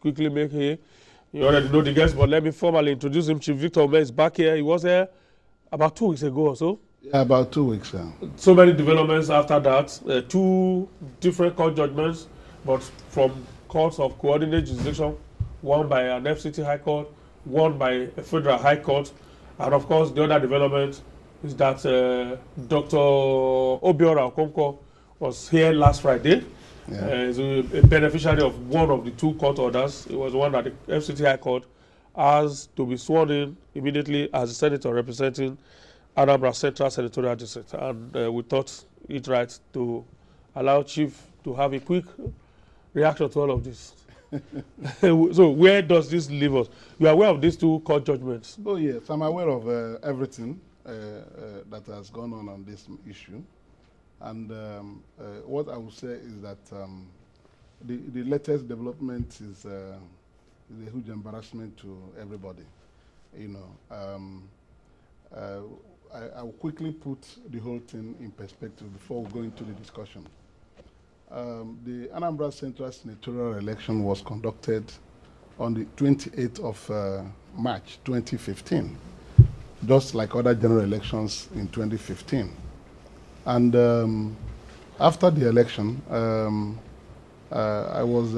quickly make hay. You already know the guest, but let me formally introduce him. Chief Victor Umeh is back here. He was here about 2 weeks ago or so. Yeah, about 2 weeks now. So many developments after that. 2 different court judgments, but from courts of coordinate jurisdiction, one by an FCT High Court, one by a Federal High Court, and of course the other development is that Dr. Obiora Okonkwo was here last Friday. Yeah. He's a beneficiary of one of the 2 court orders. It was one that the FCT High Court has to be sworn in immediately as a senator representing Anambra Central Senatorial District. And we thought it right to allow Chief to have a quick reaction to all of this. So where does this leave us? You are aware of these 2 court judgments? Oh, yes. I'm aware of everything that has gone on this issue. And what I would say is that the latest development is a huge embarrassment to everybody. You know, I will quickly put the whole thing in perspective before we go into the discussion. The Anambra Central Senatorial election was conducted on the 28th of March 2015, just like other general elections in 2015. And after the election, I was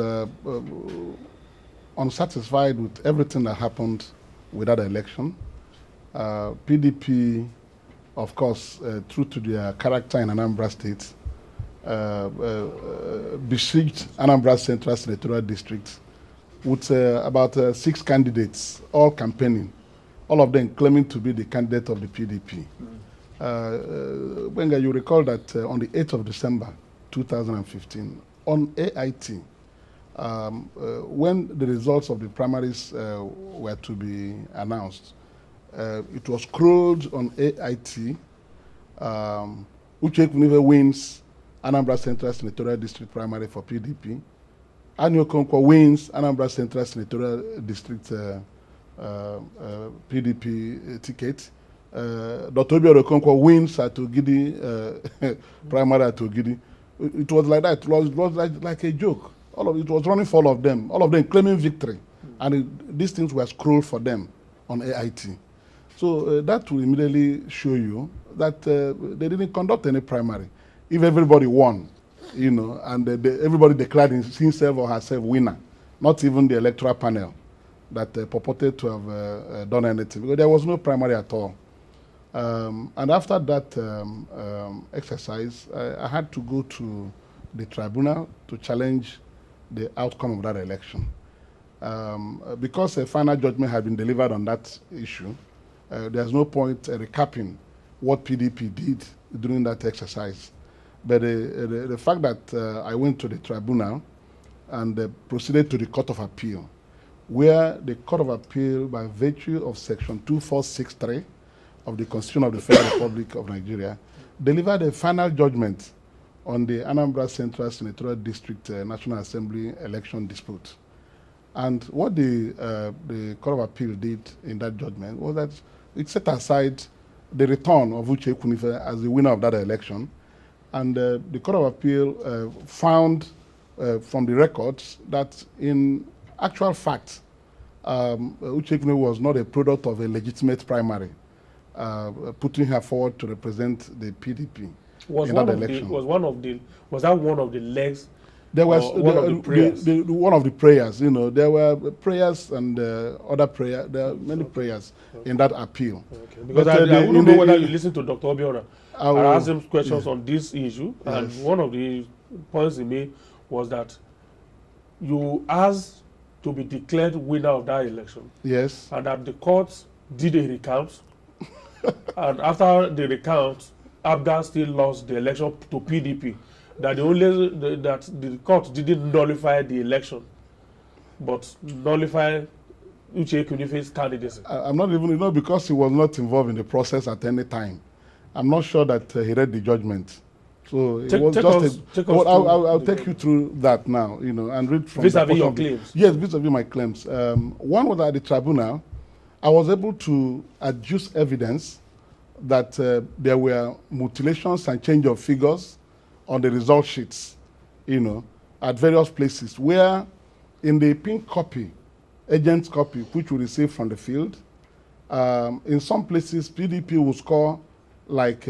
unsatisfied with everything that happened with that election. PDP, of course, true to their character in Anambra State, besieged Anambra Central Senatorial District with about 6 candidates, all campaigning, all of them claiming to be the candidate of the PDP. Wenga, you recall that on the 8th of December 2015, on AIT, when the results of the primaries were to be announced, it was scrolled on AIT, Uche Ekwunife wins Anambra Central Senatorial District primary for PDP. Anyi Okonkwo wins Anambra Central Senatorial District PDP ticket. Dr. Obiora Okonkwo wins at Ogidi, primary at Ogidi. It was like that. It was like a joke. It was running for all of them claiming victory. And these things were scrolled for them on AIT. So that will immediately show you that they didn't conduct any primary. If everybody won, you know, and everybody declared himself or herself winner, not even the electoral panel that purported to have done anything, because there was no primary at all. And after that exercise, I had to go to the tribunal to challenge the outcome of that election. Because a final judgment had been delivered on that issue, there's no point recapping what PDP did during that exercise. But the fact that I went to the tribunal and proceeded to the Court of Appeal, where the Court of Appeal, by virtue of Section 2463 of the Constitution of the Federal Republic of Nigeria, delivered a final judgment on the Anambra Central Senatorial District National Assembly election dispute. And what the Court of Appeal did in that judgment was that it set aside the return of Uche Ekwunife as the winner of that election. And the Court of Appeal found from the records that in actual fact, Uche Ekwunife was not a product of a legitimate primary, putting her forward to represent the PDP in that election. Was that one of the legs? There was one of the prayers. You know, there were prayers and other prayer. There are many prayers in that appeal. Okay. Because I don't know whether you listen to Dr. Obiora. I asked him questions on this issue, and one of the points he made was that you asked to be declared winner of that election. Yes. And that the court did a recount, and after the recount, APGA still lost the election to PDP. That the court didn't nullify the election, but nullify Uche Ekwunife's candidacy. I'm not even, because he was not involved in the process at any time. I'm not sure that he read the judgment. So it was I'll take you through that now, and read from vis-a-vis your claims. Yes, vis-a-vis my claims. One was at the tribunal. I was able to adduce evidence that there were mutilations and change of figures on the result sheets, at various places where in the pink copy, agent's copy, which we received from the field, in some places, PDP will score like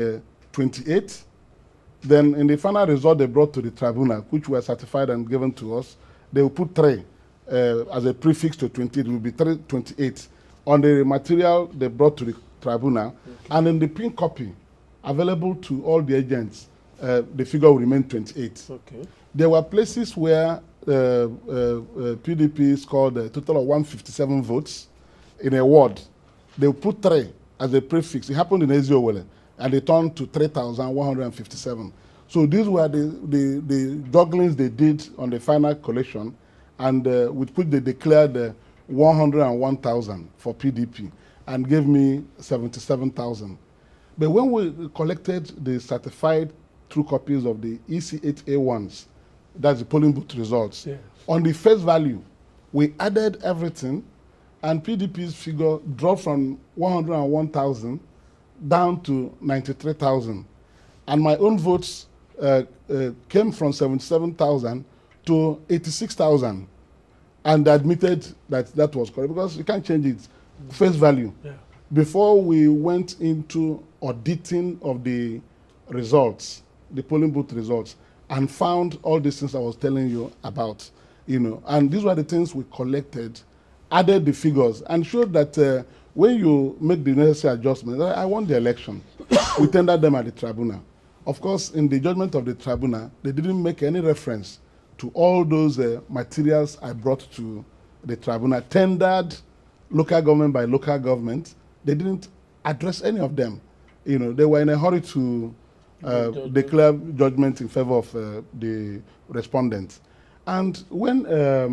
28. Then in the final result they brought to the tribunal, which were certified and given to us, they will put 3 as a prefix to 28. It will be 28. On the material they brought to the tribunal, okay. And in the pink copy available to all the agents, the figure will remain 28. Okay. There were places where PDP scored a total of 157 votes in a ward. They will put 3 as a prefix. It happened in Eziowele, and they turned to 3,157. So these were the jugglings they did on the final collection, and with which they declared 101,000 for PDP and gave me 77,000. But when we collected the certified true copies of the EC8A1s, that's the polling booth results, yes. On the face value, we added everything, and PDP's figure dropped from 101,000 down to 93,000. And my own votes came from 77,000 to 86,000. And admitted that that was correct, because you can't change it. Face value. Yeah. Before we went into auditing of the results, the polling booth results, and found all these things I was telling you about, and these were the things we collected, added the figures, and showed that when you make the necessary adjustments, I won the election. We tendered them at the tribunal. Of course, in the judgment of the tribunal, they didn't make any reference to all those materials I brought to the tribunal, tendered local government by local government. They didn't address any of them. They were in a hurry to declare judgment in favor of the respondents. And when they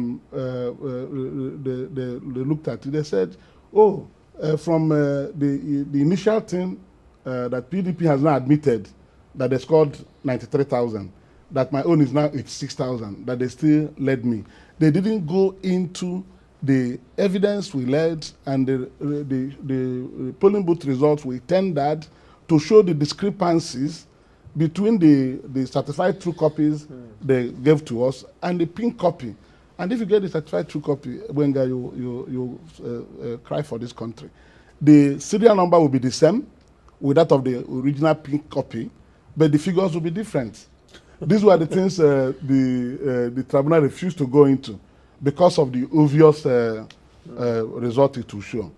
looked at it, they said, from the initial thing that PDP has now admitted that they scored 93,000, that my own is now 86,000, that they still led me. They didn't go into the evidence we led and the polling booth results we tendered to show the discrepancies between the certified true copies they gave to us and the pink copy. And if you get the certified true copy, Wenga, you cry for this country. The serial number will be the same with that of the original pink copy, but the figures will be different. These were the things the tribunal refused to go into because of the obvious result it will show.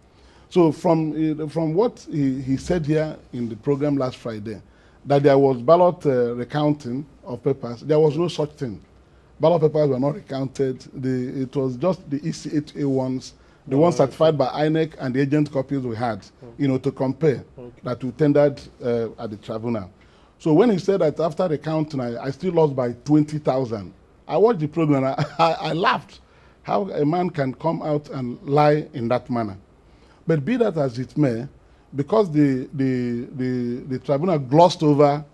So from what he said here in the program last Friday, that there was ballot recounting of papers, there was no such thing. Ballot papers were not recounted. It was just the EC8A1s, the ones certified by INEC, and the agent copies we had, to compare, that we tendered at the tribunal. So when he said that after the counting, I still lost by 20,000, I watched the program and I laughed. How a man can come out and lie in that manner. But be that as it may, because the tribunal glossed over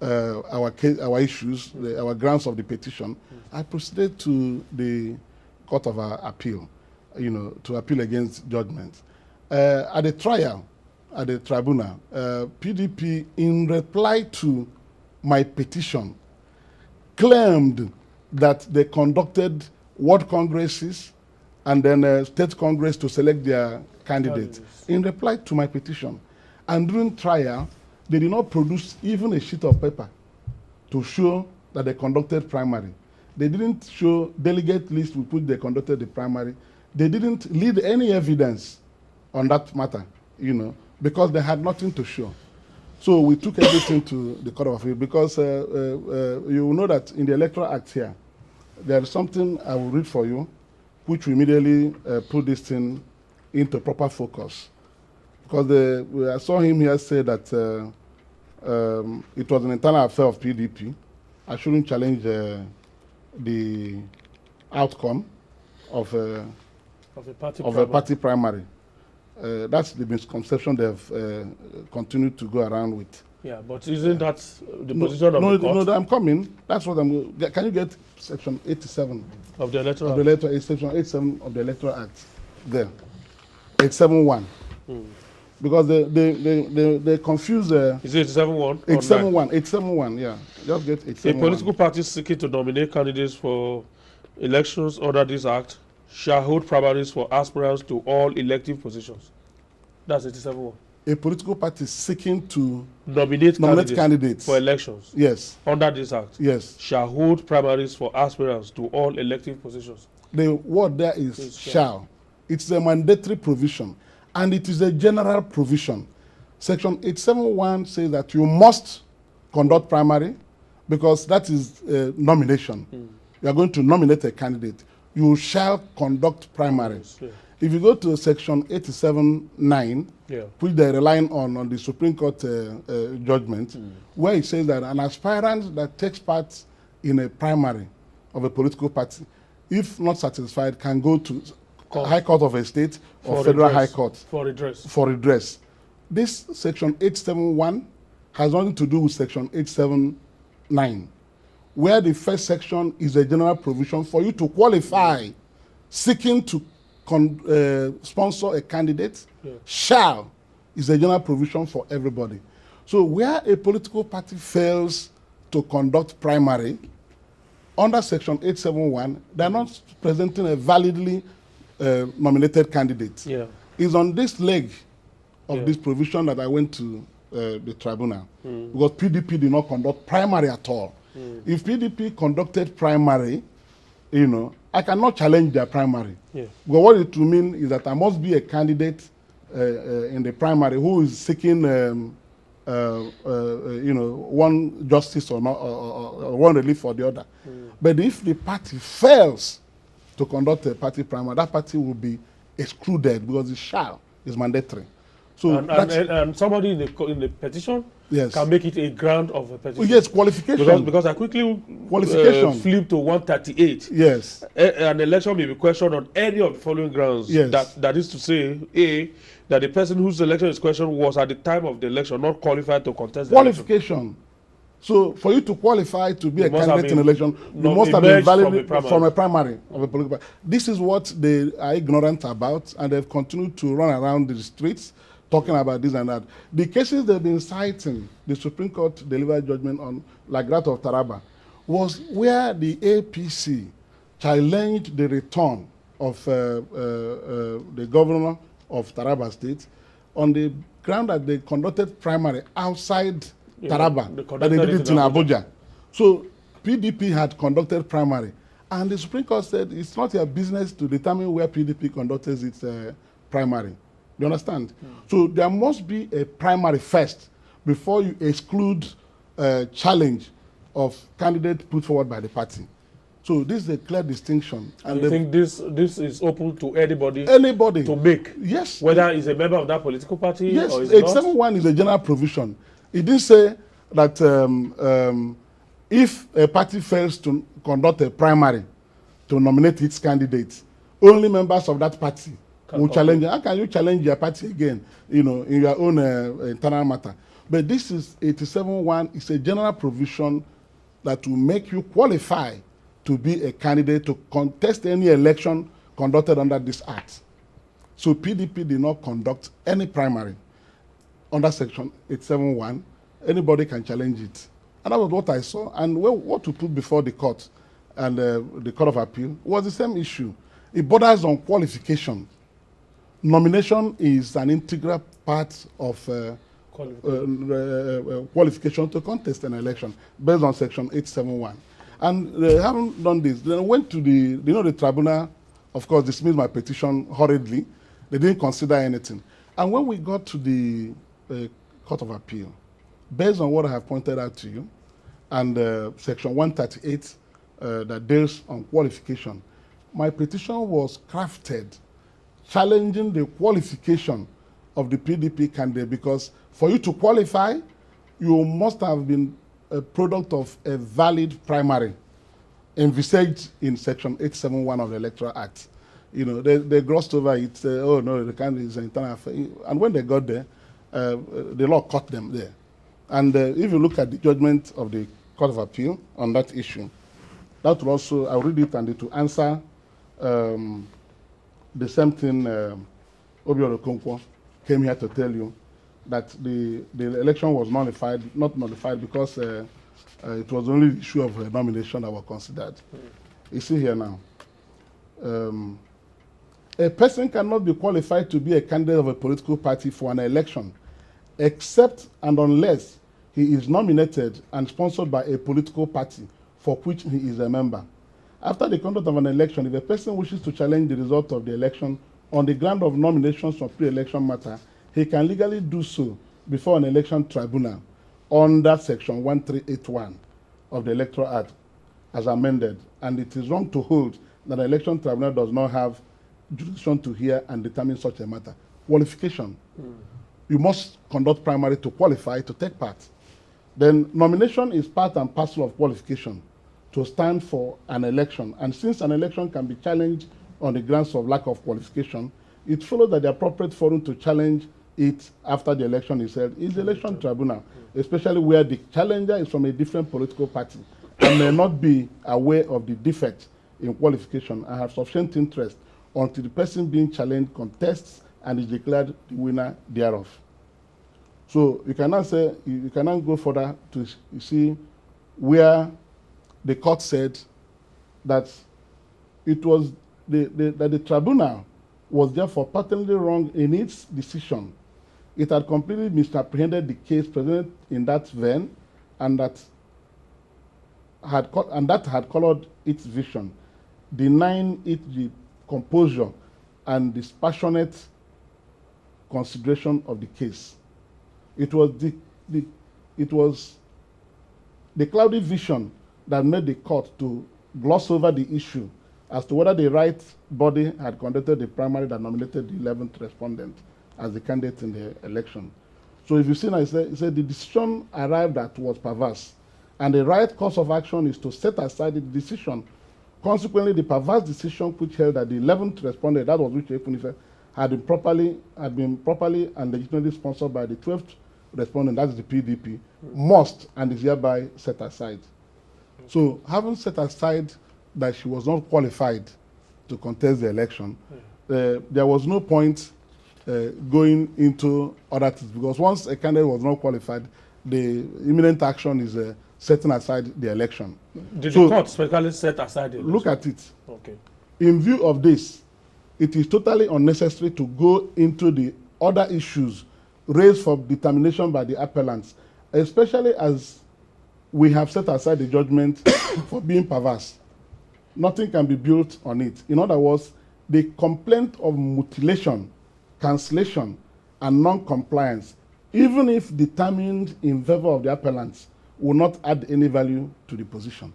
our issues, our grounds of the petition, I proceeded to the Court of Appeal, to appeal against judgment. At the trial, at the tribunal, PDP, in reply to my petition, claimed that they conducted ward congresses and then state congress to select their candidates in reply to my petition. And during trial, they did not produce even a sheet of paper to show that they conducted primary. They didn't show delegate list with which they conducted the primary. They didn't lead any evidence on that matter, because they had nothing to show. So we took everything to the Court of Appeal because you know that in the Electoral Act here, there is something I will read for you, which will immediately put this thing into proper focus. Because I saw him here say that it was an internal affair of PDP. I shouldn't challenge the outcome of a party primary. That's the misconception they've continued to go around with. Yeah, but isn't that the position of the court? No, I'm coming. That's what I'm. Can you get section 87 of the Electoral Act? Section 87 of the Electoral Act. There, 871. Because they confuse. Is it 871? 871. 871. Yeah, just get 871. A political party seeking to nominate candidates for elections under this act shall hold primaries for aspirants to all elective positions. That's 87.1. A political party seeking to Nominate candidates for elections. Yes. Under this act. Yes. Shall hold primaries for aspirants to all elective positions. The word there is shall. It's a mandatory provision, and it is a general provision. Section 871 says that you must conduct primary because that is nomination. You are going to nominate a candidate. You shall conduct primaries. Yeah. If you go to section 87.9, which they're relying on the Supreme Court judgment, where it says that an aspirant that takes part in a primary of a political party, if not satisfied, can go to High Court of a state or Federal High Court for redress. For redress. This section 871 has nothing to do with section 879, where the first section is a general provision for you to qualify seeking to sponsor a candidate. Shall is a general provision for everybody. So where a political party fails to conduct primary under section 871, they're not presenting a validly nominated candidate. It's on this leg of this provision that I went to the tribunal, because PDP did not conduct primary at all. If PDP conducted primary, you know, I cannot challenge their primary. But what it will mean is that I must be a candidate in the primary who is seeking, you know, one justice or not, or one relief for the other. But if the party fails to conduct a party primary, that party will be excluded because the shall is mandatory. So and somebody in the petition can make it a ground of a petition. Yes, qualification. Because I quickly flip to 138. Yes. An election may be questioned on any of the following grounds. Yes. That is to say, A, that the person whose election is questioned was at the time of the election not qualified to contest the election. So for you to qualify to be a candidate in election, you must have been valid from a primary of a political party. This is what they are ignorant about, and they've continued to run around the streets talking about this and that. The cases they've been citing, the Supreme Court delivered judgment on, like that of Taraba, was where the APC challenged the return of the governor of Taraba State on the ground that they conducted primary outside Taraba, that they did it in Abuja. So PDP had conducted primary, and the Supreme Court said it's not your business to determine where PDP conducts its primary. You understand? So there must be a primary first before you exclude challenge of candidate put forward by the party. So this is a clear distinction. And you think this is open to anybody? Anybody to make? Yes. Whether he's a member of that political party yes. or is not? 871 is a general provision. It did say that if a party fails to conduct a primary to nominate its candidates, only members of that party will challenge. How can you challenge your party again, you know, in your own internal matter? But this is 87.1. It's a general provision that will make you qualify to be a candidate to contest any election conducted under this act. So PDP did not conduct any primary under section 871. Anybody can challenge it. And that was what I saw. And what to put before the court and the Court of Appeal was the same issue. It borders on qualification. Nomination is an integral part of qualification to contest an election based on section 871. And they haven't done this. They went to the tribunal, of course, dismissed my petition hurriedly. They didn't consider anything. And when we got to the Court of Appeal, based on what I have pointed out to you, and section 138 that deals on qualification, my petition was crafted challenging the qualification of the PDP candidate, because for you to qualify, you must have been a product of a valid primary envisaged in section 871 of the Electoral Act. You know, they glossed over it, oh no, the candidate is an internal affair. And when they got there, the law caught them there. And if you look at the judgment of the Court of Appeal on that issue, that will also, I'll read it and it will answer the same thing Obiora Okonkwo came here to tell you, that the election was not nullified because it was only the issue of nomination that was considered. You see here now. A person cannot be qualified to be a candidate of a political party for an election, except and unless he is nominated and sponsored by a political party for which he is a member. After the conduct of an election, if a person wishes to challenge the result of the election on the ground of nominations for pre-election matter, he can legally do so before an election tribunal under Section 1381 of the Electoral Act as amended, and it is wrong to hold that an election tribunal does not have jurisdiction to hear and determine such a matter. Qualification. You must conduct primary to qualify to take part. Then nomination is part and parcel of qualification to stand for an election. And since an election can be challenged on the grounds of lack of qualification, it follows that the appropriate forum to challenge it after the election is held is the election tribunal, especially where the challenger is from a different political party and may not be aware of the defect in qualification and have sufficient interest until the person being challenged contests and is declared the winner thereof. So you can now say, you can now go further to see where the court said that it was that the tribunal was therefore patently wrong in its decision. It had completely misapprehended the case presented in that vein, and that had colored its vision, denying it the composure and dispassionate consideration of the case. It was the cloudy vision that made the court to gloss over the issue as to whether the right body had conducted the primary that nominated the 11th respondent as the candidate in the election. So if you see now, it said the decision arrived at was perverse, and the right course of action is to set aside the decision. Consequently, the perverse decision which held that the 11th respondent, that was which had been properly and legitimately sponsored by the 12th respondent, that's the PDP, must and is hereby set aside. So having set aside that she was not qualified to contest the election, there was no point going into other things, because once a candidate was not qualified, the imminent action is setting aside the election. Did the court specifically set aside the election? Look at it. Okay. In view of this, it is totally unnecessary to go into the other issues raised for determination by the appellants, especially as we have set aside the judgment for being perverse. Nothing can be built on it. In other words, the complaint of mutilation, cancellation, and non-compliance, even if determined in favor of the appellants, will not add any value to the position.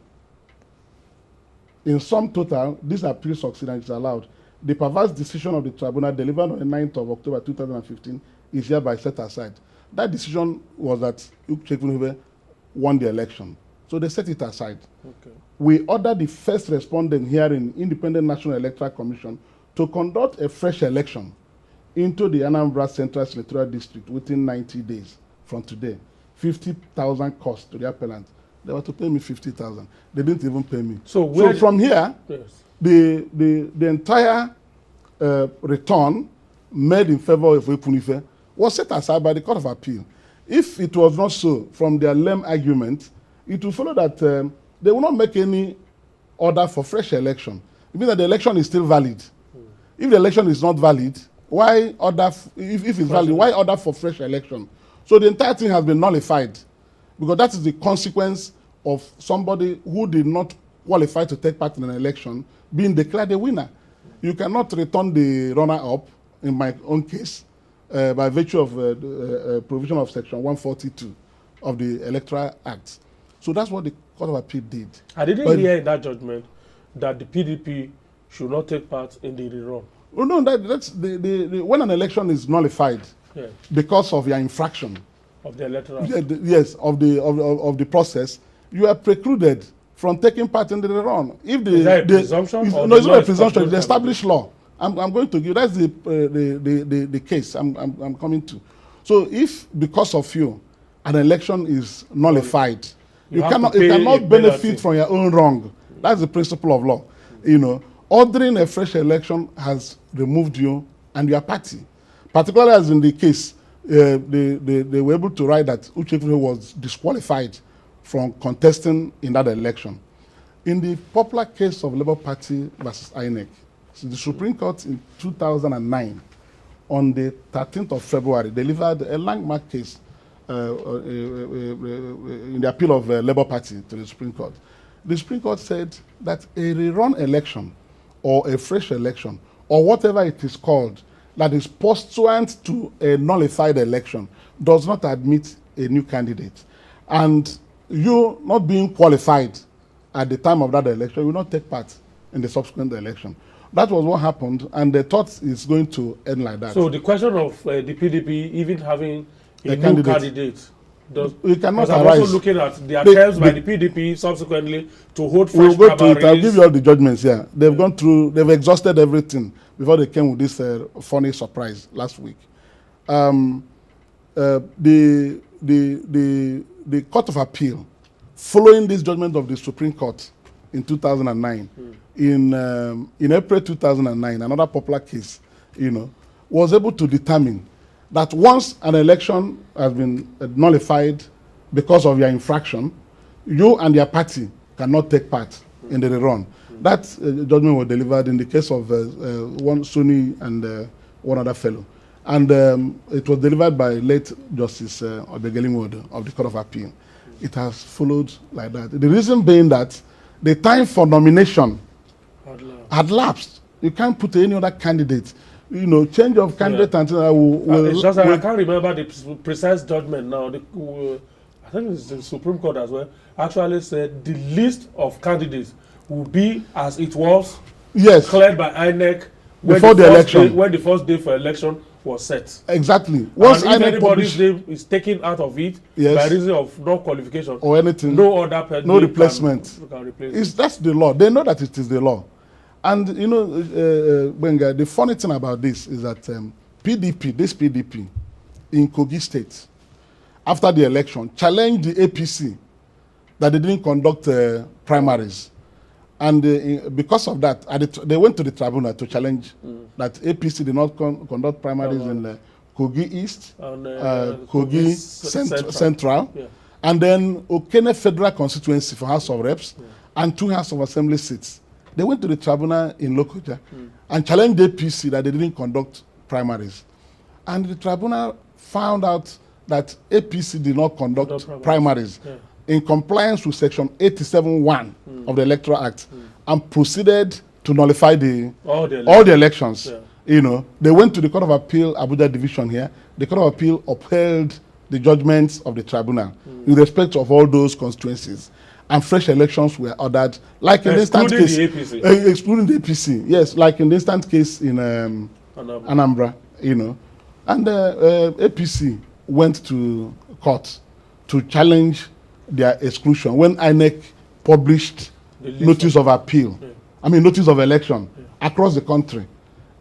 In sum total, this appeal succeeds and is allowed. The perverse decision of the tribunal delivered on the 9th of October 2015 is hereby set aside. That decision was that Uche won the election. So they set it aside. Okay. We ordered the first respondent here in Independent National Electoral Commission to conduct a fresh election into the Anambra Central Senatorial District within 90 days from today. 50,000 cost to the appellant. They were to pay me 50,000. They didn't even pay me. So from here, yes, the entire return made in favor of Epunife was set aside by the Court of Appeal. If it was not so, from their lame argument, it will follow that they will not make any order for fresh election. It means that the election is still valid. If the election is not valid, why order? If it's valid, why order for fresh election? So the entire thing has been nullified, because that is the consequence of somebody who did not qualify to take part in an election being declared a winner. You cannot return the runner-up, in my own case, by virtue of provision of Section 142 of the Electoral Act. So that's what the Court of Appeal did. I didn't hear in that judgment that the PDP should not take part in the rerun. Oh, no, that's when an election is nullified, yeah, because of your infraction of the electoral, yes, of the process, you are precluded from taking part in the rerun. If the, is that a presumption? No, it's not a presumption. It's the established law. I'm going to give. That's the case I'm coming to. So if because of you an election is nullified, you cannot benefit from your own wrong. That's the principle of law. You know, ordering a fresh election has removed you and your party. Particularly as in the case, they were able to write that Uche was disqualified from contesting in that election. In the popular case of Labour Party versus INEC, so the Supreme Court in 2009, on the 13th of February, delivered a landmark case in the appeal of Labour Party to the Supreme Court. The Supreme Court said that a rerun election or a fresh election or whatever it is called that is pursuant to a nullified election does not admit a new candidate. And you not being qualified at the time of that election, you will not take part in the subsequent election. That was what happened, and the thought is going to end like that. So the question of the PDP even having a new candidate, it cannot I'm arise. also looking at the attempts by the PDP subsequently to hold fresh We'll go to it. I'll primaries. give you all the judgments here. They've gone through, they've exhausted everything before they came with this funny surprise last week. The Court of Appeal, following this judgment of the Supreme Court in 2009, in April 2009, another popular case, was able to determine that once an election has been nullified because of your infraction, you and your party cannot take part in the rerun. That judgment was delivered in the case of one Sunni and one other fellow. And it was delivered by late Justice Obegelimwodo of the Court of Appeal. It has followed like that. The reason being that the time for nomination had lapsed. You can't put any other candidate. Change of candidate until it's just that I can't remember the precise judgment now. I think it's the Supreme Court as well. Actually said the list of candidates will be as it was cleared by INEC before the election. When the first day for election was set. Exactly. Once and if anybody's name is taken out of it by reason of no qualification or anything, no other person, no replacement. Can replace that's the law. They know that it is the law. And Benga, the funny thing about this is that this PDP in Kogi State, after the election, challenged the APC that they didn't conduct primaries. And because of that, they went to the tribunal to challenge that APC did not conduct primaries in Kogi East, Kogi Central, and then Okene Federal Constituency for House of Reps, and 2 House of Assembly seats. They went to the tribunal in Lokoja and challenged the APC that they didn't conduct primaries. And the tribunal found out that APC did not conduct primaries in compliance with Section 87(1) of the Electoral Act and proceeded to nullify all the elections. They went to the Court of Appeal, Abuja Division here. The Court of Appeal upheld the judgments of the tribunal in respect of all those constituencies. And fresh elections were ordered, like in the instant case, excluding the APC. Yes, like in the instant case in Anambra, and APC went to court to challenge their exclusion when INEC published notice of appeal. Notice of election across the country.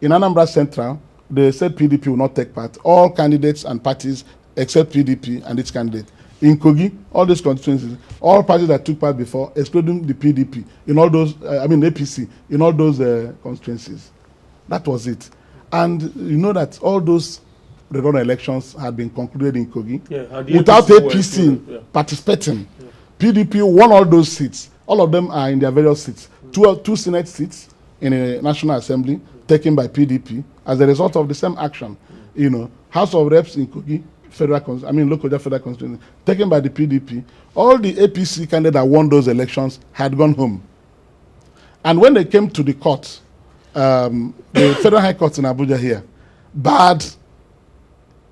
In Anambra Central, they said PDP will not take part. All candidates and parties except PDP and its candidate. In Kogi, all these constituencies, all parties that took part before, excluding the PDP, in all those, APC, in all those constituencies. That was it. And that all those rerun elections had been concluded in Kogi without APC participating. PDP won all those seats. All of them are in their various seats. Two Senate seats in a National Assembly taken by PDP as a result of the same action. House of Reps in Kogi, local federal constituency, taken by the PDP. All the APC candidates that won those elections had gone home. And when they came to the court, the Federal High Court in Abuja here barred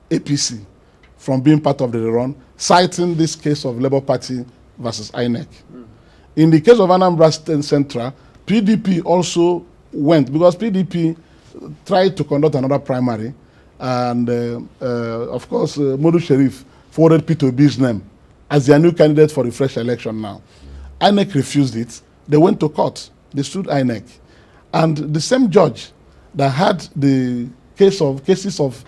APC from being part of the rerun, citing this case of Labour Party versus INEC. In the case of Anambra Central, PDP also went, because PDP tried to conduct another primary, and of course, Modu Sharif forwarded P2B's name as their new candidate for the fresh election now. INEC refused it. They went to court. They sued INEC. And the same judge that had the cases of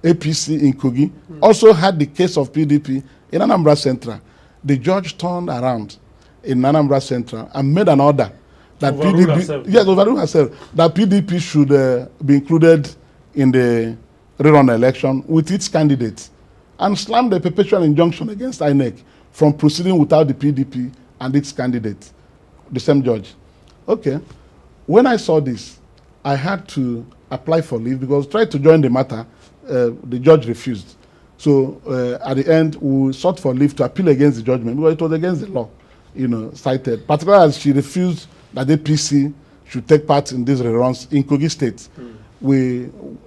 APC in Kogi also had the case of PDP in Anambra Central. The judge turned around in Anambra Central and made an order that overruled herself, that PDP should be included in the rerun election with its candidate, and slammed the perpetual injunction against INEC from proceeding without the PDP and its candidate. the same judge. Okay. When I saw this, I had to apply for leave because tried to join the matter. The judge refused. So at the end, we sought for leave to appeal against the judgment because it was against the law, cited. Particularly as she refused that the PC should take part in these reruns in Kogi State.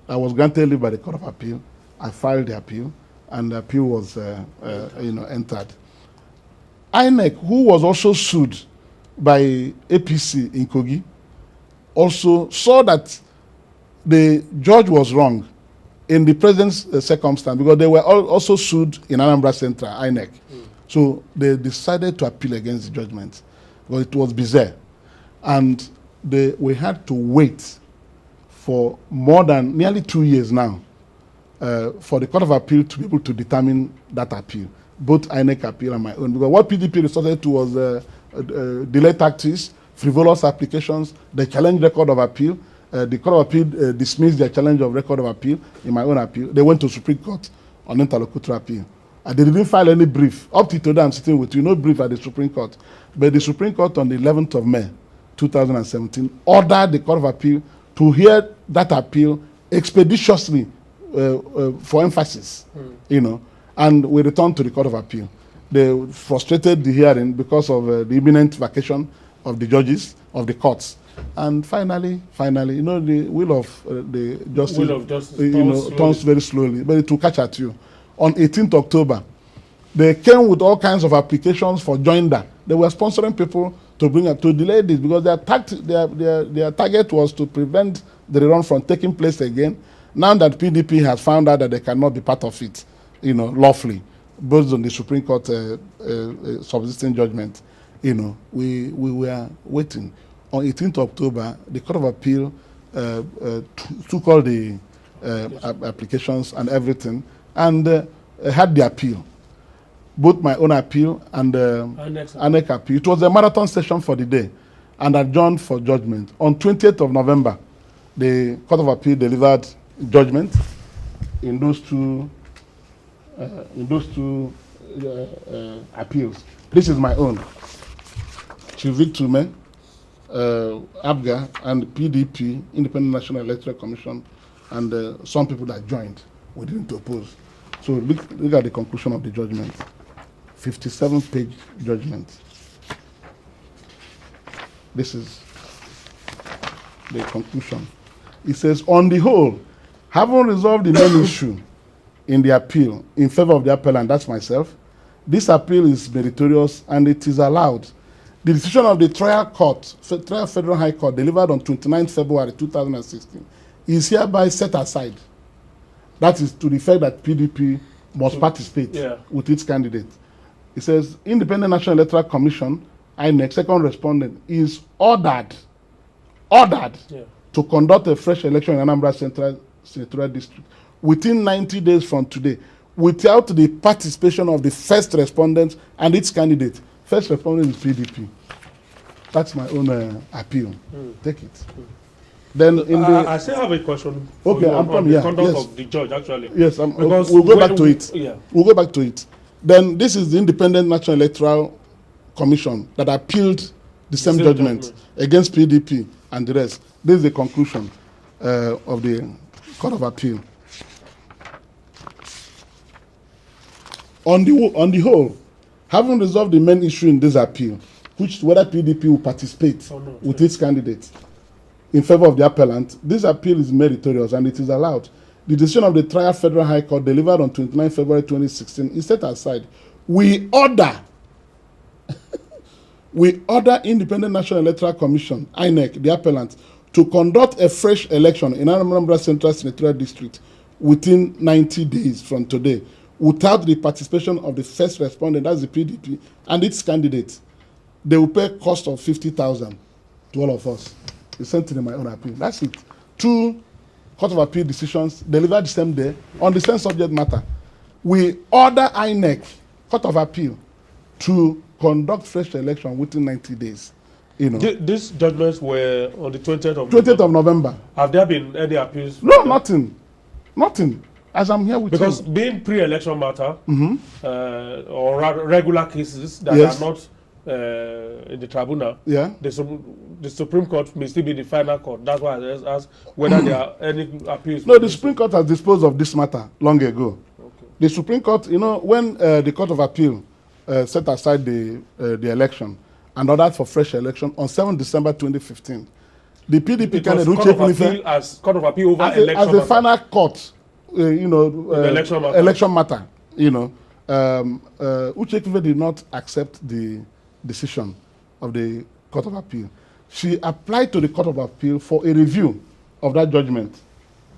I was granted leave by the Court of Appeal. I filed the appeal, and the appeal was, entered. INEC, who was also sued by APC in Kogi, also saw that the judge was wrong in the present circumstance because they were also sued in Anambra Central, INEC. So they decided to appeal against the judgment because it was bizarre. And we had to wait for more than nearly 2 years now for the Court of Appeal to be able to determine that appeal, both INEC appeal and my own. Because what PDP resorted to was delay tactics, frivolous applications. They challenged the Court of Appeal. The Court of Appeal dismissed their challenge of record of appeal in my own appeal. They went to Supreme Court on interlocutory appeal. And they didn't file any brief. Up to today, I'm sitting with you, no brief at the Supreme Court. But the Supreme Court on the 11th of May, 2017, ordered the Court of Appeal to hear that appeal expeditiously for emphasis, and we returned to the Court of Appeal. They frustrated the hearing because of the imminent vacation of the judges, of the courts. And finally, the will of the justice, turns very slowly, but it will catch at you. On 18th October, they came with all kinds of applications for joinder. They were sponsoring people to delay this because their target was to prevent the rerun from taking place again. Now that PDP has found out that they cannot be part of it, lawfully, based on the Supreme Court subsisting judgment, we were waiting. On 18th October, the Court of Appeal took all the applications and everything and had the appeal, both my own appeal and INEC appeal. It was a marathon session for the day and adjourned for judgment. On 20th of November, the Court of Appeal delivered judgment in those two appeals. This is my own. Chief Umeh, APGA, and PDP, Independent National Electoral Commission, and some people that joined. We didn't oppose. So look at the conclusion of the judgment. 57-page judgment. This is the conclusion. It says, on the whole, having resolved the main issue in the appeal in favor of the appellant, that's myself, this appeal is meritorious and it is allowed. The decision of the trial Federal High Court delivered on 29 February 2016 is hereby set aside. That is to the effect that PDP must participate with its candidate. It says, Independent National Electoral Commission, INEC, second respondent, is ordered to conduct a fresh election in Anambra Central Senatorial District within 90 days from today, without the participation of the first respondent and its candidate. First respondent is PDP. That's my own appeal. Take it. Then I still have a question. Okay, I'm coming. The conduct of the judge, actually. Yes, we'll go back to it. We'll go back to it. Then this is the Independent National Electoral Commission that appealed the same judgment against PDP and the rest. This is the conclusion of the Court of Appeal. On the whole, having resolved the main issue in this appeal, which whether PDP will participate with its candidate in favor of the appellant, this appeal is meritorious and it is allowed. The decision of the trial Federal High Court delivered on 29 February 2016 is set aside. We order Independent National Electoral Commission, INEC, the appellant, to conduct a fresh election in Anambra Central Senatorial District within 90 days from today, without the participation of the first respondent, that's the PDP, and its candidate. They will pay a cost of 50,000 to all of us. It's sent in my own appeal. That's it. 2 Court of Appeal decisions delivered the same day on the same subject matter. We order INEC, Court of Appeal, to conduct fresh election within 90 days. These judgments were on the 20th of November. Have there been any appeals? No, nothing. As I'm here with you. Because being pre-election matter, or regular cases that are not in the tribunal, Yeah. the Supreme Court may still be the final court. That's why I asked whether there are any appeals. No, the Supreme Court has disposed of this matter long ago. Okay. The Supreme Court, you know, when the Court of Appeal set aside the election and ordered for fresh election on 7 December 2015, the PDP candidate Court of Appeal over election as the final court, election matter, you know, Uche did not accept the decision of the Court of Appeal. She applied to the Court of Appeal for a review of that judgment.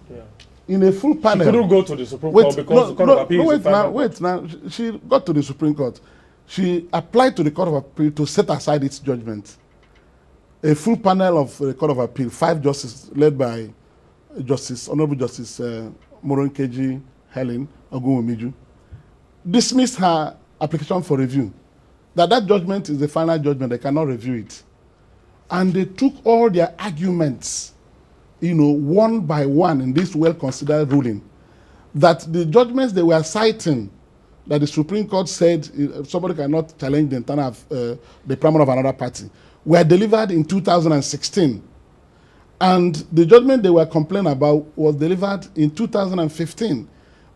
Yeah. In a full panel. She couldn't go to the Supreme Court because the Court of Appeal is the final wait now. She got to the Supreme Court. She applied to the Court of Appeal to set aside its judgment. A full panel of the Court of Appeal, 5 justices led by Honorable Justice Moron Keji Helen Ogunwumiju, dismissed her application for review. That judgment is the final judgment. They cannot review it. And they took all their arguments, you know, one by one in this well-considered ruling, that the judgments they were citing, that the Supreme Court said somebody cannot challenge the internal the primary of another party, were delivered in 2016. And the judgment they were complaining about was delivered in 2015,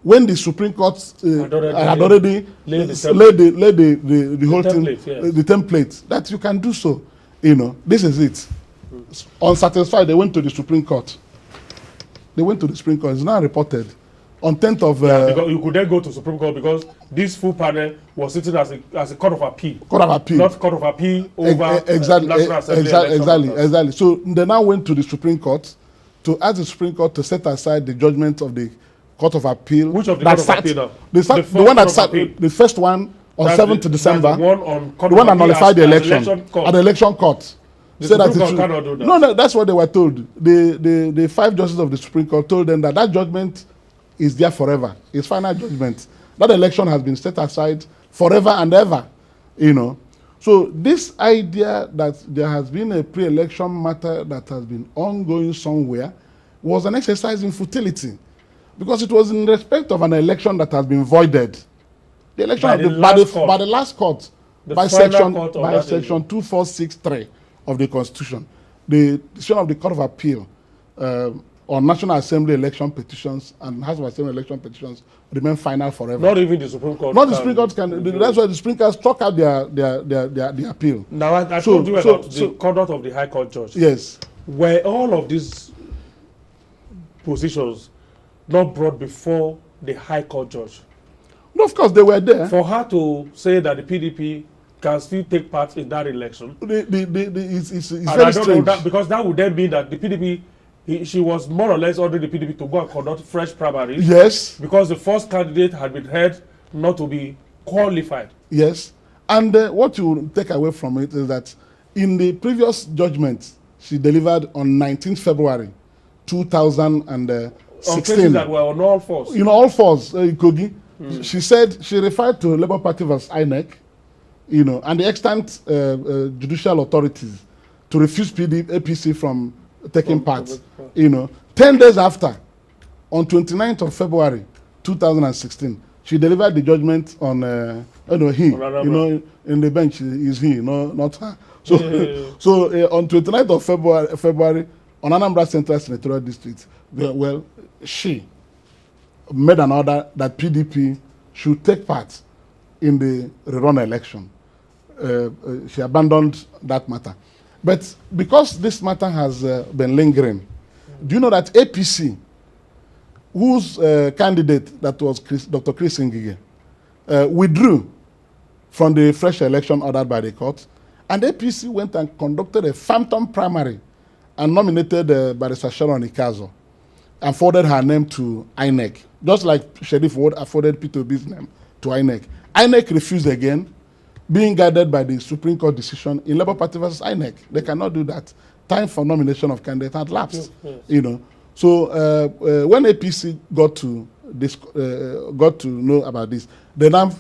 when the Supreme Court had already laid the whole thing, the template, that you can do so. You know, this is it. Unsatisfied, they went to the Supreme Court. It's now reported on 10th of... because you could then go to Supreme Court because this full panel was sitting as a Court of Appeal. Not Court of Appeal over National Assembly. Exactly. So they now went to the Supreme Court to ask the Supreme Court to set aside the judgment of the Court of Appeal. Which of the Court of Appeal now? The one that sat, the first one on 7th December, the one that nullified the election at the election court. The Supreme Court cannot do that. No, that's what they were told. The 5 justices of the Supreme Court told them that judgment is there forever. It's final judgment. That election has been set aside forever and ever, you know. So this idea that there has been a pre-election matter that has been ongoing somewhere was an exercise in futility, because it was in respect of an election that has been voided. The election by the last court, by section 2463 of the Constitution, the decision of the Court of Appeal on National Assembly election petitions and House of Assembly election petitions remain final forever. Not even the Supreme Court. Not the Supreme Court can. That's why the Supreme Court struck out their appeal. Now I told you about the conduct of the High Court judge. Yes. Were all of these positions not brought before the High Court judge? No, of course they were there. For her to say that the PDP can still take part in that election, it's very strange. Because that would then mean that the PDP, she was more or less ordering the PDP to go and conduct fresh primaries. Yes. Because the first candidate had been held not to be qualified. Yes. And what you take away from it is that in the previous judgment she delivered on 19th February 2016. On cases that were on all fours. You know, all fours, Kogi. She said, she referred to Labour Party versus INEC, you know, and the extant judicial authorities to refuse APC from taking part, you know. 10 days after, on 29th of February 2016, she delivered the judgment on, in the bench is he, not her. So, on 29th of February, on Anambra Central Senatorial District, well, she made an order that PDP should take part in the rerun election. She abandoned that matter. But because this matter has been lingering, do you know that APC, whose candidate that was Dr. Chris Ngige, withdrew from the fresh election ordered by the court, and APC went and conducted a phantom primary and nominated Barrister Sharon Ikazo and forwarded her name to INEC, just like Sheriff Ward forwarded P2B's name to INEC. INEC refused again, being guided by the Supreme Court decision in Labour Party versus INEC. They cannot do that. Time for nomination of candidate had lapsed. Yes. You know. So when APC got to know about this, they now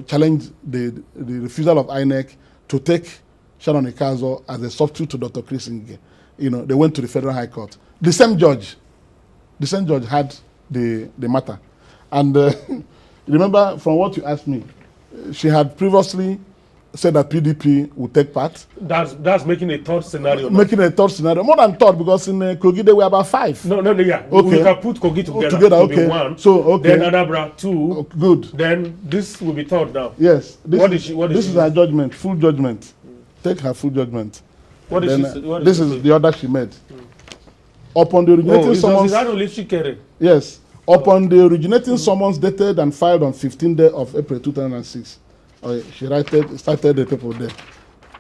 challenged the refusal of INEC to take Sharon Ikazo as a substitute to Dr. Chris Ngige. You know, they went to the Federal High Court. The same judge had the matter. And remember, from what you asked me, she had previously said that PDP would take part. That's making a third scenario. Making a third scenario. More than third, because in Kogi they were about 5. No, yeah. Okay. We can put Kogi together to okay. be 1. So, okay. Then Anambra 2. Oh, good. Then this will be third now. Yes. This is her judgment, full judgment. Take her full judgment. What is this is the order she made. Upon the originating summons. Yes. Upon the originating summons dated and filed on 15th day of April 2006. She started the paper there.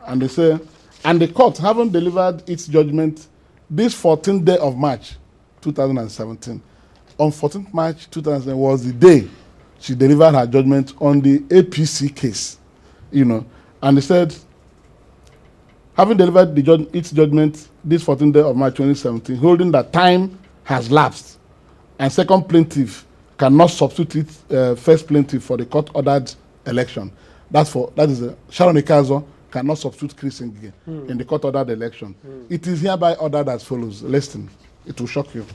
And they say, and the court having delivered its judgment this 14th day of March 2017. On 14th March 2017 was the day she delivered her judgment on the APC case. And they said, having delivered its judgment this 14th day of March 2017, holding that time has lapsed and second plaintiff cannot substitute first plaintiff for the court-ordered election. That is Sharon Ikazo cannot substitute Chris Ngige in the court-ordered election. It is hereby ordered as follows. Listen, it will shock you.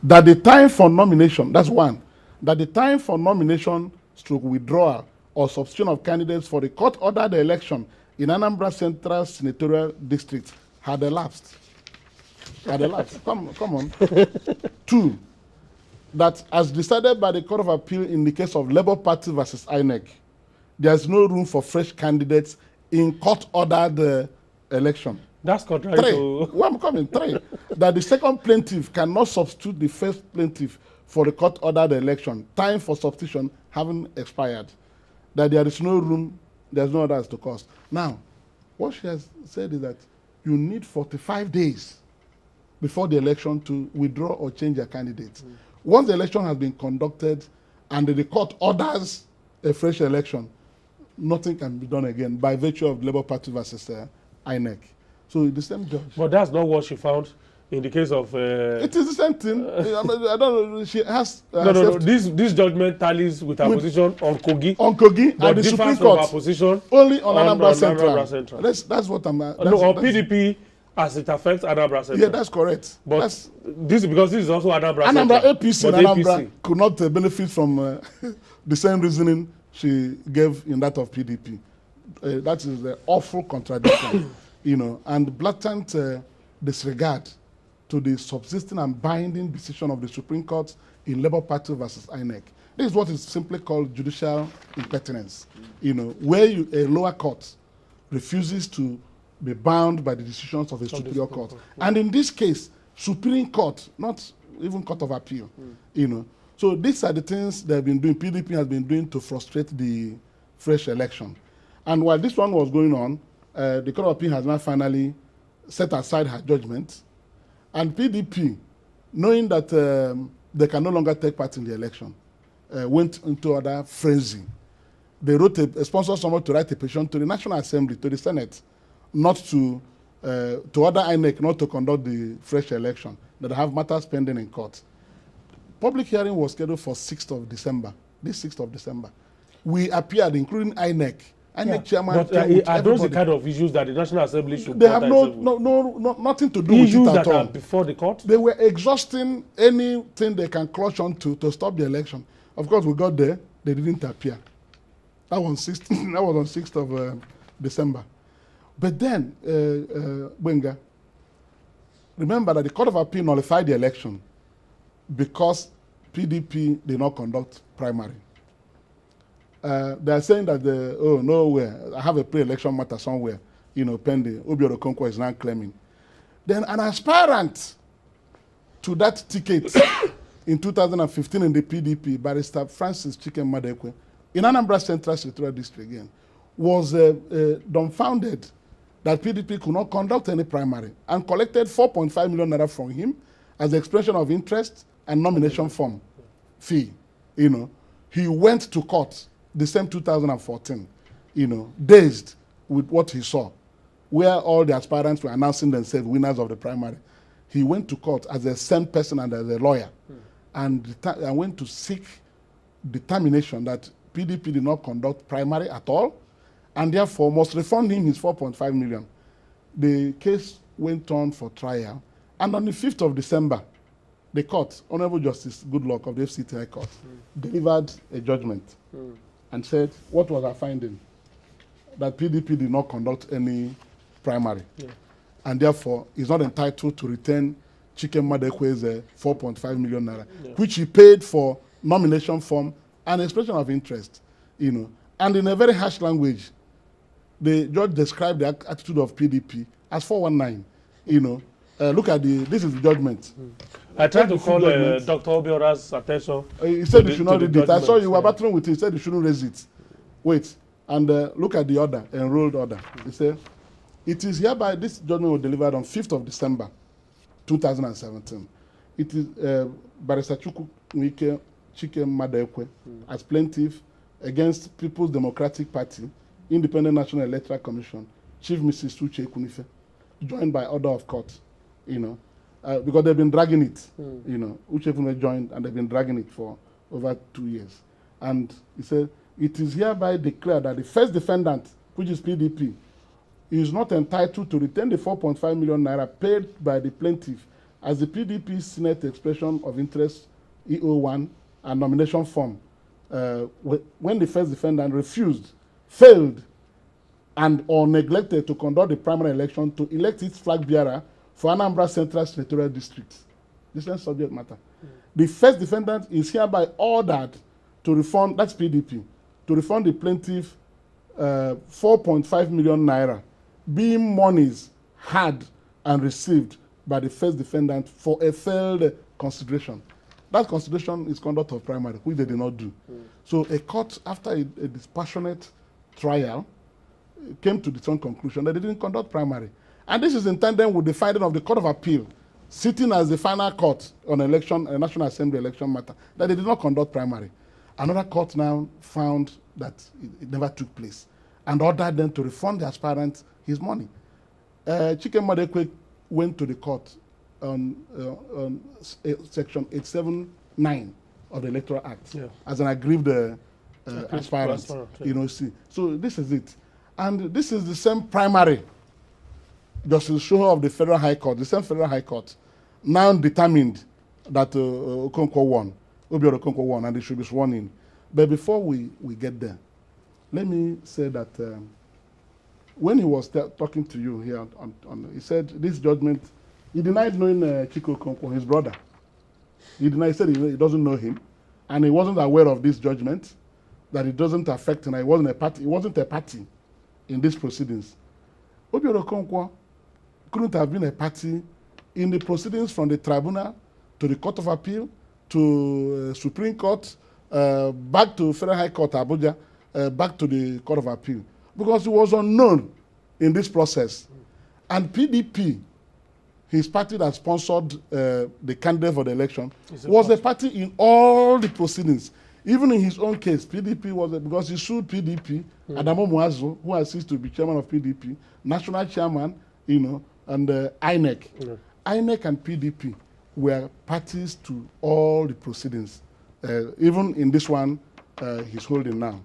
That the time for nomination, that's one, that the time for nomination, stroke withdrawal, or substitution of candidates for the court-ordered election in Anambra Central Senatorial District had elapsed. Come on. 2, that as decided by the Court of Appeal in the case of Labour Party versus INEC, there is no room for fresh candidates in court-ordered election. That's contrary to... Well, I'm coming. 3, that the second plaintiff cannot substitute the first plaintiff for the court-ordered election, time for substitution having expired. That there is no room, there's no others to cost. Now, what she has said is that you need 45 days before the election to withdraw or change your candidate. Once the election has been conducted and the court orders a fresh election, nothing can be done again by virtue of Labour Party versus INEC. So the same judge. But that's not what she found in the case of... it is the same thing. I don't know. She has... No. This judgment tallies with her position on Kogi. On Kogi and the Supreme Court. Her position only on Anambra Central. That's what I'm... on PDP as it affects Anambra Central. Yeah, that's correct. But this is also Anambra Central. Anambra APC and Anambra could not benefit from the same reasoning she gave in that of PDP. That is the awful contradiction, and blatant disregard to the subsisting and binding decision of the Supreme Court in Labour Party versus INEC. This is what is simply called judicial impertinence, where a lower court refuses to be bound by the decisions of a superior court. And in this case, Supreme Court, not even Court of Appeal, So these are the things they have been doing, PDP has been doing to frustrate the fresh election. And while this one was going on, the Court of Appeal has now finally set aside her judgment. And PDP, knowing that they can no longer take part in the election, went into other frenzy. They wrote sponsored someone to write a petition to the National Assembly, to the Senate, not to order INEC not to conduct the fresh election, that have matters pending in court. Public hearing was scheduled for 6th of December, this 6th of December. We appeared, including INEC. INEC chairman. But are those the kind of issues that the National Assembly should... They have nothing to do with it at all. Before the court? They were exhausting anything they can clutch on to stop the election. Of course, we got there, they didn't appear. That was on 6th of December. But then, Benga, remember that the Court of Appeal nullified the election because PDP did not conduct primary. They are saying that, I have a pre-election matter somewhere, pending. Obiora Okonkwo is now claiming. Then an aspirant to that ticket in 2015 in the PDP, Barrister Francis Chicken Madekwe, in Anambra Central Senatorial District again, was dumbfounded that PDP could not conduct any primary and collected 4.5 million naira from him as the expression of interest and nomination form fee. He went to court the same 2014, dazed with what he saw, where all the aspirants were announcing themselves winners of the primary. He went to court as a sent person and as a lawyer, and went to seek determination that PDP did not conduct primary at all, and therefore must refund him his 4.5 million. The case went on for trial, and on the 5th of December, the court, Honorable Justice Goodluck of the FCT High Court, delivered a judgment and said, what was our finding? that PDP did not conduct any primary. Yeah. And therefore is not entitled to retain Chike Madekwe's 4.5 million naira, which he paid for nomination form and expression of interest, you know. And in a very harsh language, the judge described the attitude of PDP as 419, you know. Look at this is the judgment. I tried to call Dr. Obiora's attention. He said you should not read it. I saw you were battling with him. He said you shouldn't raise it. Wait, and look at the order, enrolled order. He said, it is hereby, this judgment was delivered on 5th of December, 2017. It is Barrister Chike Madekwe as plaintiff against People's Democratic Party, Independent National Electoral Commission, Chief Mrs. Uche Kunife, joined by order of court, you know, because they've been dragging it, you know. Uche Kunife joined and they've been dragging it for over 2 years. And he said, it is hereby declared that the first defendant, which is PDP, is not entitled to retain the 4.5 million naira paid by the plaintiff as the PDP Senate expression of interest EO1 and nomination form when the first defendant refused, failed, and or neglected to conduct the primary election to elect its flag bearer for Anambra Central Senatorial District. This is subject matter. The first defendant is hereby ordered to refund, that's PDP, to refund the plaintiff 4.5 million naira, being monies had and received by the first defendant for a failed consideration. That consideration is conduct of primary, which they did not do. So a court, after a dispassionate trial, came to the same conclusion that they didn't conduct primary. And this is in tandem with the finding of the Court of Appeal, sitting as the final court on election, a National Assembly election matter, that they did not conduct primary. Another court now found that it never took place and ordered them to refund the aspirant his money. Chike Madekwe went to the court on section 879 of the Electoral Act as an aggrieved aspirant. You know, see. So this is it. And this is the same primary Justice Shoho of the Federal High Court, the same Federal High Court, now determined that Okonkwo won, Obiora Okonkwo won, and they should be sworn in. But before we get there, let me say that when he was talking to you here, he said this judgment, he denied knowing Chike Okonkwo, his brother. He denied, he said he doesn't know him, and he wasn't aware of this judgment, that it doesn't affect him. He wasn't a party in these proceedings. Obiora Okonkwo couldn't have been a party in the proceedings from the tribunal to the Court of Appeal to Supreme Court, back to Federal High Court, Abuja, back to the Court of Appeal, because he was unknown in this process. And PDP, his party that sponsored the candidate for the election, was a party in all the proceedings. Even in his own case, PDP was, because he sued PDP, Adamo Muazu, who has ceased to be chairman of PDP, national chairman, you know, and INEC. INEC and PDP were parties to all the proceedings, even in this one he's holding now.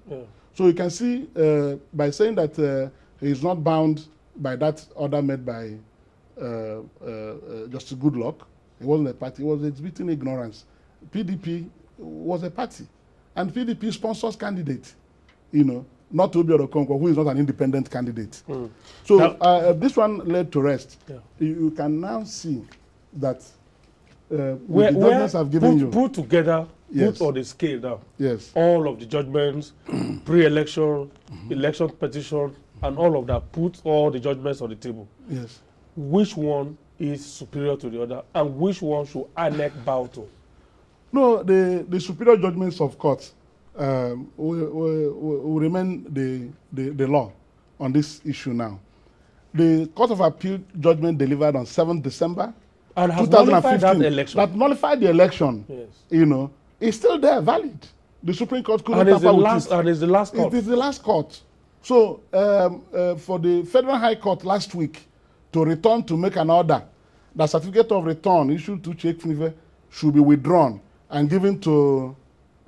So you can see by saying that he is not bound by that order made by Justice Goodluck. He wasn't a party, he was exhibiting ignorance. PDP was a party, and PDP sponsors candidate, you know, not Obiora Okonkwo, who is not an independent candidate. So now, this one led to rest. You can now see that the judgments have given you. Put together, put on the scale now. All of the judgments, pre-election, election petition, and all of that, put all the judgments on the table. Which one is superior to the other, and which one should INEC bow to? No, the superior judgments of courts will remain the law on this issue now. The Court of Appeal judgment delivered on 7th December and has nullified that election. That nullified the election, you know, is still there, valid. The Supreme Court couldn't tamper with it. And it's the last court. It is the last court. So for the Federal High Court last week to return to make an order, the certificate of return issued to Chike should be withdrawn and given to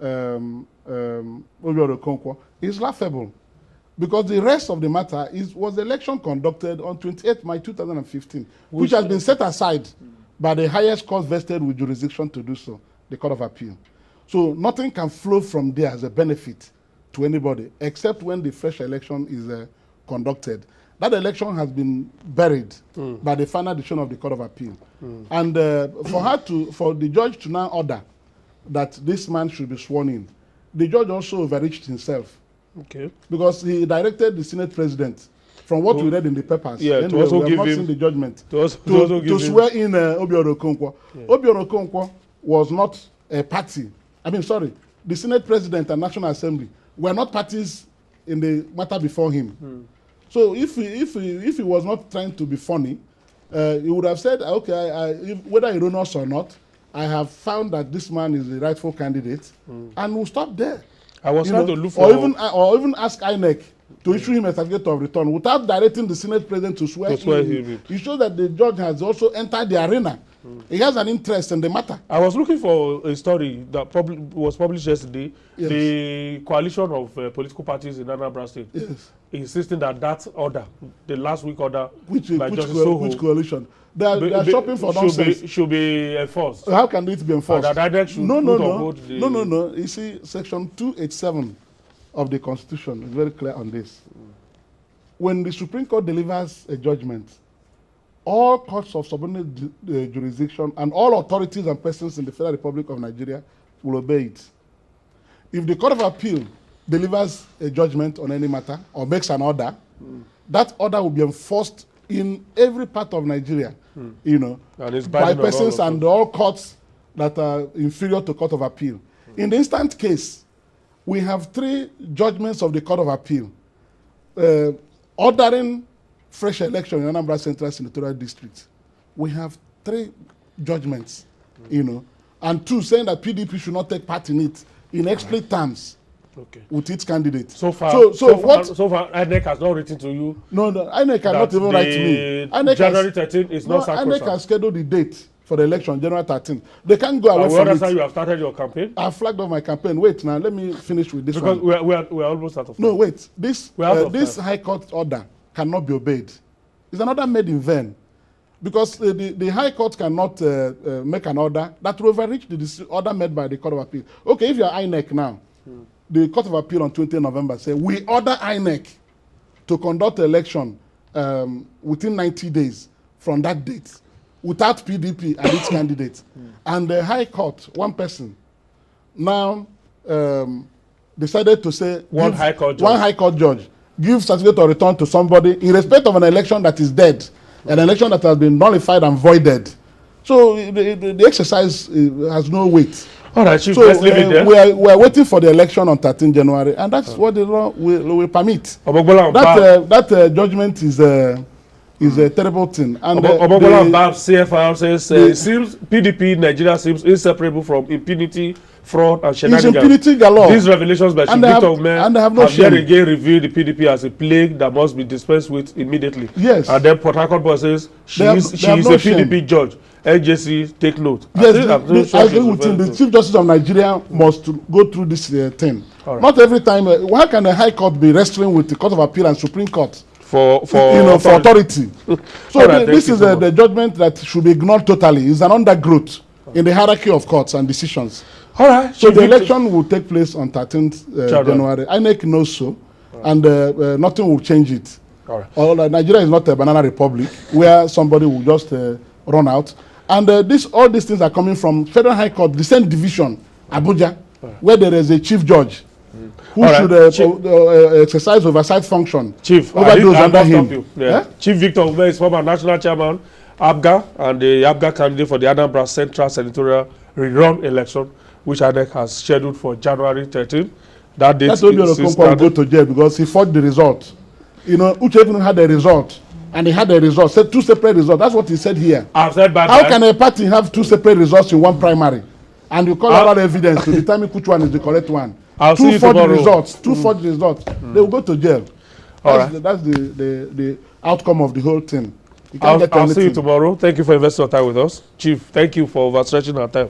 Obiora Okonkwo is laughable, because the rest of the matter was the election conducted on 28 March 2015, which has been set aside by the highest court vested with jurisdiction to do so, the Court of Appeal. So nothing can flow from there as a benefit to anybody, except when the fresh election is conducted. That election has been buried by the final decision of the Court of Appeal. And for the judge to now order that this man should be sworn in, the judge also overreached himself. Okay. Because he directed the Senate President, from what we read in the papers, to also we have not seen the judgment, to swear in Obiora Okonkwo. Yeah. Obiora Okonkwo was not a party. The Senate President and National Assembly were not parties in the matter before him. So if he was not trying to be funny, he would have said, okay, whether erroneous or not, I have found that this man is the rightful candidate, and we'll stop there. I was trying to look for... Or even ask INEC to issue him a certificate of return without directing the Senate President to swear him. It shows that the judge has also entered the arena. He has an interest in the matter. I was looking for a story that was published yesterday. Yes. The coalition of political parties in Anambra State, insisting that order, the last week order, which coalition? They are shopping for nonsense. Should be enforced. How can it be enforced? No. You see, Section 287 of the Constitution is very clear on this. When the Supreme Court delivers a judgment, all courts of subordinate jurisdiction and all authorities and persons in the Federal Republic of Nigeria will obey it. If the Court of Appeal delivers a judgment on any matter or makes an order, that order will be enforced in every part of Nigeria, by persons and all courts that are inferior to Court of Appeal. In the instant case, we have 3 judgments of the Court of Appeal ordering fresh election in Anambra Central Senatorial District. We have 3 judgments, and 2 saying that PDP should not take part in it in explicit terms with its candidate. So far, INEC has not written to you. No, INEC cannot even write to me. January 13th is not sacrosanct. INEC has scheduled the date for the election, January 13th. They can't go away from it. You have started your campaign? I flagged off my campaign. Wait, now let me finish with this one. Because we are almost out of time. No, wait. This High Court order cannot be obeyed. It's an order made in vain. Because the High Court cannot make an order that will overreach the order made by the Court of Appeal. Okay, if you are INEC now, the Court of Appeal on 20 November say, we order INEC to conduct the election within 90 days from that date, without PDP and its candidate. And the High Court, one person, now decided to say, one High Court judge give certificate of return to somebody in respect of an election that is dead, an election that has been nullified and voided. So the exercise has no weight. All right, Chief, let's leave it there. We are waiting for the election on 13 January, and that's what the law will permit. That judgment is a terrible thing. And CFR says seems PDP Nigeria seems inseparable from impunity, fraud, and shenanigans. Impunity galore. These revelations by Chief Victor Umeh have yet again revealed the PDP as a plague that must be dispensed with immediately. Yes. And then Port Harcourt boy says she is a PDP judge. NJC, take note. Yes, I agree with him. The Chief Justice of Nigeria must go through this thing. Right. Not every time. Why can the High Court be wrestling with the Court of Appeal and Supreme Court for authority? So right, this is the judgment that should be ignored totally. It's an undergrowth in the hierarchy of courts and decisions. All right. So the election will take place on 13th January. INEC knows so, and nothing will change it. All right. Nigeria is not a banana republic where somebody will just run out. And all these things are coming from Federal High Court, the same division, Abuja, where there is a chief judge who should exercise oversight function over those under him. Chief Victor Umeh is former national chairman, APGA, and the APGA candidate for the Anambra Central Senatorial rerun election, which INEC has scheduled for January 13th. That date is will go to jail because he fought the result. Uche even had a result. And he had a result, said 2 separate results. That's what he said here. I've said how can a party have 2 separate results in one primary? And you call out evidence to determine which one is the correct one. 2 forged results. 2 forged results. They will go to jail. That's the outcome of the whole thing. I'll see you tomorrow. Thank you for investing your time with us. Chief, thank you for overstretching our time.